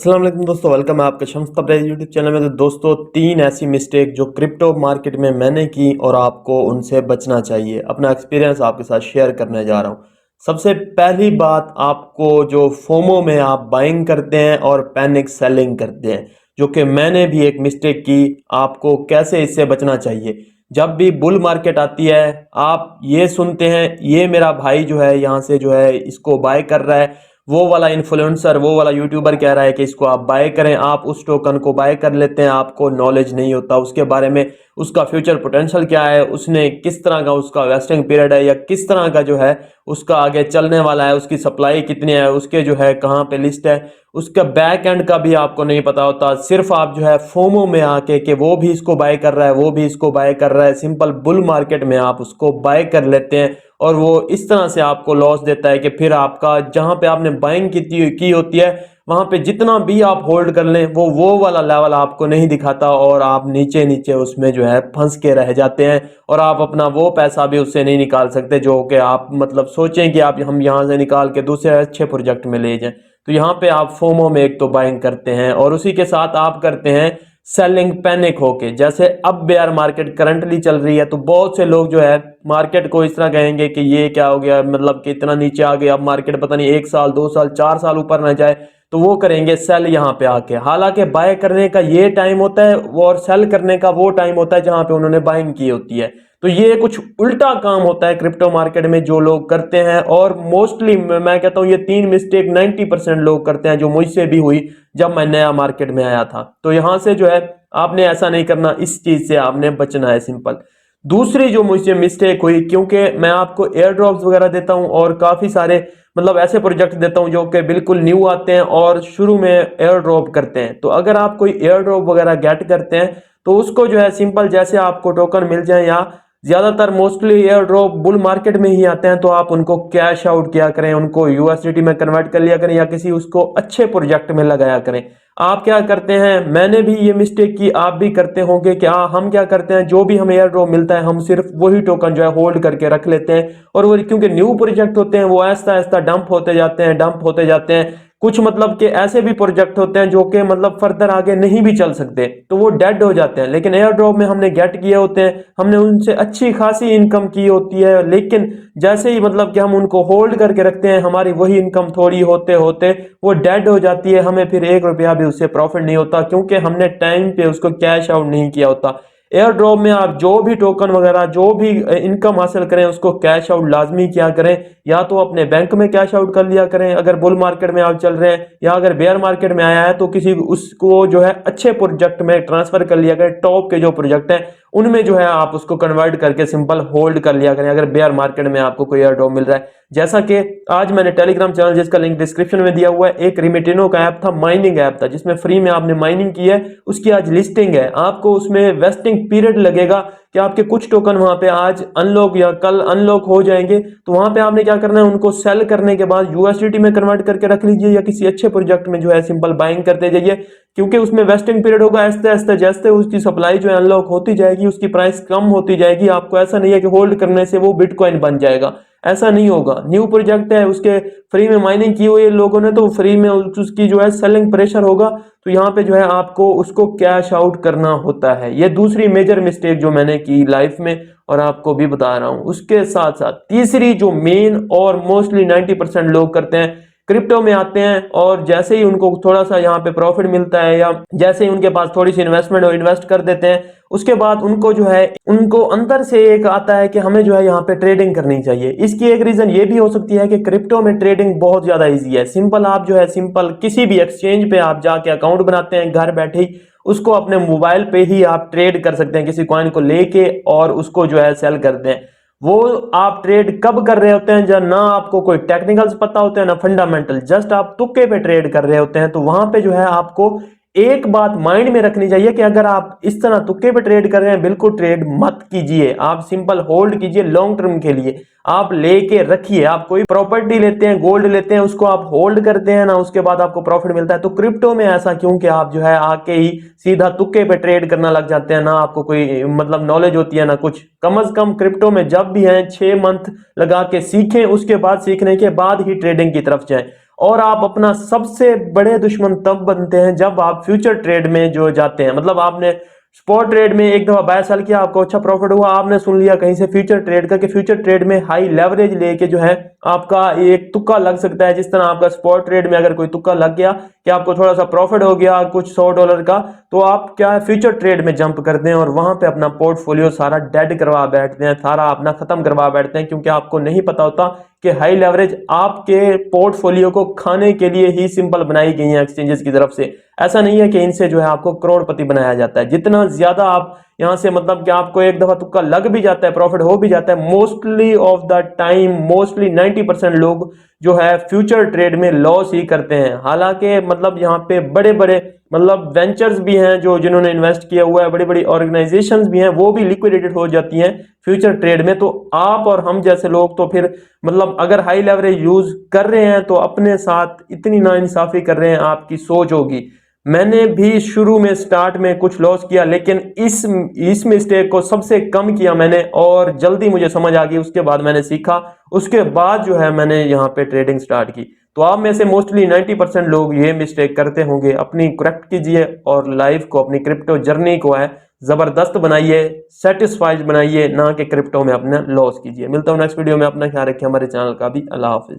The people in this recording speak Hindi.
अस्सलाम वालेकुम दोस्तों, वेलकम है आपका शम्स तब्रेज़ यूट्यूब चैनल में। तो दोस्तों, 3 ऐसी मिस्टेक जो क्रिप्टो मार्केट में मैंने की और आपको उनसे बचना चाहिए। अपना एक्सपीरियंस आपके साथ शेयर करने जा रहा हूँ। सबसे पहली बात, आपको जो फोमो में आप बाइंग करते हैं और पैनिक सेलिंग करते हैं, जो कि मैंने भी एक मिस्टेक की। आपको कैसे इससे बचना चाहिए? जब भी बुल मार्केट आती है, आप ये सुनते हैं ये मेरा भाई जो है यहाँ से जो है इसको बाय कर रहा है, वो वाला इन्फ्लुएंसर, वो वाला यूट्यूबर कह रहा है कि इसको आप बाय करें, आप उस टोकन को बाय कर लेते हैं। आपको नॉलेज नहीं होता उसके बारे में, उसका फ्यूचर पोटेंशियल क्या है, उसने किस तरह का उसका वेस्टिंग पीरियड है, या किस तरह का जो है उसका आगे चलने वाला है, उसकी सप्लाई कितनी है, उसके जो है कहाँ पे लिस्ट है, उसका बैक एंड का भी आपको नहीं पता होता। सिर्फ आप जो है फोमो में आके कि वो भी इसको बाय कर रहा है, वो भी इसको बाय कर रहा है, सिंपल बुल मार्केट में आप उसको बाय कर लेते हैं और वो इस तरह से आपको लॉस देता है कि फिर आपका जहां पे आपने बाइंग की होती है, वहां पे जितना भी आप होल्ड कर लें वो वाला लेवल आपको नहीं दिखाता और आप नीचे नीचे उसमें जो है फंस के रह जाते हैं और आप अपना वो पैसा भी उससे नहीं निकाल सकते जो कि आप मतलब सोचें कि आप हम यहाँ से निकाल के दूसरे अच्छे प्रोजेक्ट में ले जाएं। तो यहाँ पे आप फोमो में एक तो बाइंग करते हैं और उसी के साथ आप करते हैं सेलिंग पैनिक होके। जैसे अब बेयर मार्केट करंटली चल रही है, तो बहुत से लोग जो है मार्केट को इस तरह कहेंगे कि ये क्या हो गया, मतलब कि इतना नीचे आ गया, अब मार्केट पता नहीं 1 साल 2 साल 4 साल ऊपर ना जाए, तो वो करेंगे सेल यहाँ पे आके। हालांकि बाय करने का ये टाइम होता है और सेल करने का वो टाइम होता है जहां पे उन्होंने बाइंग की होती है। तो ये कुछ उल्टा काम होता है क्रिप्टो मार्केट में जो लोग करते हैं, और मोस्टली मैं कहता हूँ ये 3 मिस्टेक 90% लोग करते हैं, जो मुझसे भी हुई जब मैं नया मार्केट में आया था। तो यहां से जो है आपने ऐसा नहीं करना, इस चीज से आपने बचना है, सिंपल। दूसरी जो मुझसे मिस्टेक हुई, क्योंकि मैं आपको एयर ड्रॉप्स वगैरह देता हूं और काफी सारे मतलब ऐसे प्रोजेक्ट देता हूं जो कि बिल्कुल न्यू आते हैं और शुरू में एयर ड्रॉप करते हैं। तो अगर आप कोई एयर ड्रॉप वगैरह गेट करते हैं तो उसको जो है सिंपल, जैसे आपको टोकन मिल जाए, या ज्यादातर mostly air drop bull market में ही आते हैं, तो आप उनको कैश आउट किया करें, उनको यूएसडीटी में कन्वर्ट कर लिया करें या किसी उसको अच्छे प्रोजेक्ट में लगाया करें। आप क्या करते हैं, मैंने भी ये मिस्टेक की, आप भी करते होंगे कि हम क्या करते हैं, जो भी हमें एयर ड्रॉप मिलता है हम सिर्फ वही टोकन जो है होल्ड करके रख लेते हैं, और वो क्योंकि न्यू प्रोजेक्ट होते हैं वो ऐसा ऐसा डंप होते जाते हैं, डंप होते जाते हैं। कुछ मतलब कि ऐसे भी प्रोजेक्ट होते हैं जो कि मतलब फर्दर आगे नहीं भी चल सकते, तो वो डेड हो जाते हैं। लेकिन एयर ड्रॉप में हमने गेट किए होते हैं, हमने उनसे अच्छी खासी इनकम की होती है, लेकिन जैसे ही मतलब कि हम उनको होल्ड करके रखते हैं, हमारी वही इनकम थोड़ी होते होते वो डेड हो जाती है, हमें फिर 1 रुपया भी उससे प्रॉफिट नहीं होता, क्योंकि हमने टाइम पे उसको कैश आउट नहीं किया होता। एयर ड्रॉप में आप जो भी टोकन वगैरह जो भी इनकम हासिल करें उसको कैश आउट लाजमी किया करें, या तो अपने बैंक में कैश आउट कर लिया करें अगर बुल मार्केट में आप चल रहे हैं, या अगर बेयर मार्केट में आया है तो किसी उसको जो है अच्छे प्रोजेक्ट में ट्रांसफर कर लिया करें। टॉप के जो प्रोजेक्ट हैं उनमें जो है आप उसको कन्वर्ट करके सिंपल होल्ड कर लिया करें अगर बेयर मार्केट में आपको कोई एयर ड्रॉप मिल रहा है। जैसा कि आज मैंने टेलीग्राम चैनल, जिसका लिंक डिस्क्रिप्शन में दिया हुआ है, एक रिमिटिनो का ऐप था, माइनिंग ऐप था, जिसमें फ्री में आपने माइनिंग की है, उसकी आज लिस्टिंग है। आपको उसमें वेस्टिंग पीरियड लगेगा कि आपके कुछ टोकन वहां पे आज अनलॉक या कल अनलॉक हो जाएंगे, तो वहां पे आपने क्या करना है, उनको सेल करने के बाद यूएसडीटी में कन्वर्ट करके रख लीजिए, या किसी अच्छे प्रोजेक्ट में जो है सिंपल बाइंग करते जाइए, क्योंकि उसमें वेस्टिंग पीरियड होगा। ऐसे ऐसे जैसे उसकी सप्लाई जो है अनलॉक होती जाएगी, उसकी प्राइस कम होती जाएगी। आपको ऐसा नहीं है कि होल्ड करने से वो बिटकॉइन बन जाएगा, ऐसा नहीं होगा। न्यू प्रोजेक्ट है, उसके फ्री में माइनिंग की हुई है लोगों ने, तो फ्री में उसकी जो है सेलिंग प्रेशर होगा, तो यहाँ पे जो है आपको उसको कैश आउट करना होता है। ये दूसरी मेजर मिस्टेक जो मैंने की लाइफ में और आपको भी बता रहा हूं। उसके साथ साथ तीसरी जो मेन और मोस्टली 90% लोग करते हैं, क्रिप्टो में आते हैं और जैसे ही उनको थोड़ा सा यहाँ पे प्रॉफिट मिलता है, या जैसे ही उनके पास थोड़ी सी इन्वेस्टमेंट हो, इन्वेस्ट कर देते हैं, उसके बाद उनको जो है उनको अंदर से एक आता है कि हमें जो है यहाँ पे ट्रेडिंग करनी चाहिए। इसकी एक रीजन ये भी हो सकती है कि क्रिप्टो में ट्रेडिंग बहुत ज्यादा इजी है, सिंपल। आप जो है सिंपल किसी भी एक्सचेंज पे आप जाके अकाउंट बनाते हैं, घर बैठे ही उसको अपने मोबाइल पे ही आप ट्रेड कर सकते हैं, किसी कॉइन को लेके और उसको जो है सेल करते हैं। वो आप ट्रेड कब कर रहे होते हैं जब ना आपको कोई टेक्निकल्स पता होते हैं ना फंडामेंटल, जस्ट आप तुक्के पे ट्रेड कर रहे होते हैं। तो वहां पे जो है आपको एक बात माइंड में रखनी चाहिए कि अगर आप इस तरह तुक्के पे ट्रेड कर रहे हैं, बिल्कुल ट्रेड मत कीजिए। आप सिंपल होल्ड कीजिए, लॉन्ग टर्म के लिए आप लेके रखिए। आप कोई प्रॉपर्टी लेते हैं, गोल्ड लेते हैं, उसको आप होल्ड करते हैं ना, उसके बाद आपको प्रॉफिट मिलता है। तो क्रिप्टो में ऐसा क्यों कि आप जो है आके ही सीधा तुक्के पे ट्रेड करना लग जाते हैं, ना आपको कोई मतलब नॉलेज होती है ना कुछ। कम से कम क्रिप्टो में जब भी है 6 मंथ लगा के सीखें, उसके बाद सीखने के बाद ही ट्रेडिंग की तरफ जाएं। और आप अपना सबसे बड़े दुश्मन तब बनते हैं जब आप फ्यूचर ट्रेड में जो जाते हैं। मतलब आपने स्पॉट ट्रेड में एक दफा बाय सेल किया, आपको अच्छा प्रॉफिट हुआ, आपने सुन लिया कहीं से फ्यूचर ट्रेड का कि फ्यूचर ट्रेड में हाई लेवरेज लेके जो है आपका एक तुक्का लग सकता है। जिस तरह आपका स्पॉट ट्रेड में अगर कोई तुक्का लग गया कि आपको थोड़ा सा प्रॉफिट हो गया कुछ $100 का, तो आप क्या है फ्यूचर ट्रेड में जंप करते हैं और वहां पे अपना पोर्टफोलियो सारा डेड करवा बैठते हैं, सारा अपना खत्म करवा बैठते हैं, क्योंकि आपको नहीं पता होता कि हाई लेवरेज आपके पोर्टफोलियो को खाने के लिए ही सिंपल बनाई गई है एक्सचेंजेस की तरफ से। ऐसा नहीं है कि इनसे जो है आपको करोड़पति बनाया जाता है। जितना ज्यादा आप यहां से मतलब कि आपको एक दफा तुक्का लग भी जाता है, प्रॉफिट हो भी जाता है, mostly of the time mostly 90% लोग जो है फ्यूचर ट्रेड में लॉस ही करते हैं। हालांकि मतलब यहाँ पे बड़े बड़े मतलब वेंचर्स भी हैं जो जिन्होंने इन्वेस्ट किया हुआ है, बड़ी बड़ी ऑर्गेनाइजेशंस भी हैं, वो भी लिक्विडेटेड हो जाती हैं फ्यूचर ट्रेड में। तो आप और हम जैसे लोग तो फिर मतलब अगर हाई लेवरेज यूज कर रहे हैं तो अपने साथ इतनी नाइंसाफी कर रहे हैं, आपकी सोच होगी। मैंने भी शुरू में स्टार्ट में कुछ लॉस किया, लेकिन इस मिस्टेक को सबसे कम किया मैंने और जल्दी मुझे समझ आ गई। उसके बाद मैंने सीखा, उसके बाद जो है मैंने यहाँ पे ट्रेडिंग स्टार्ट की। तो आप में से मोस्टली 90% लोग ये मिस्टेक करते होंगे, अपनी करेक्ट कीजिए और लाइफ को अपनी क्रिप्टो जर्नी को है जबरदस्त बनाइए, सेटिस्फाइड बनाइए, ना कि क्रिप्टो में अपना लॉस कीजिए। मिलता हूं नेक्स्ट वीडियो में, अपना ख्याल रखिए, हमारे चैनल का भी। अल्लाह हाफिज।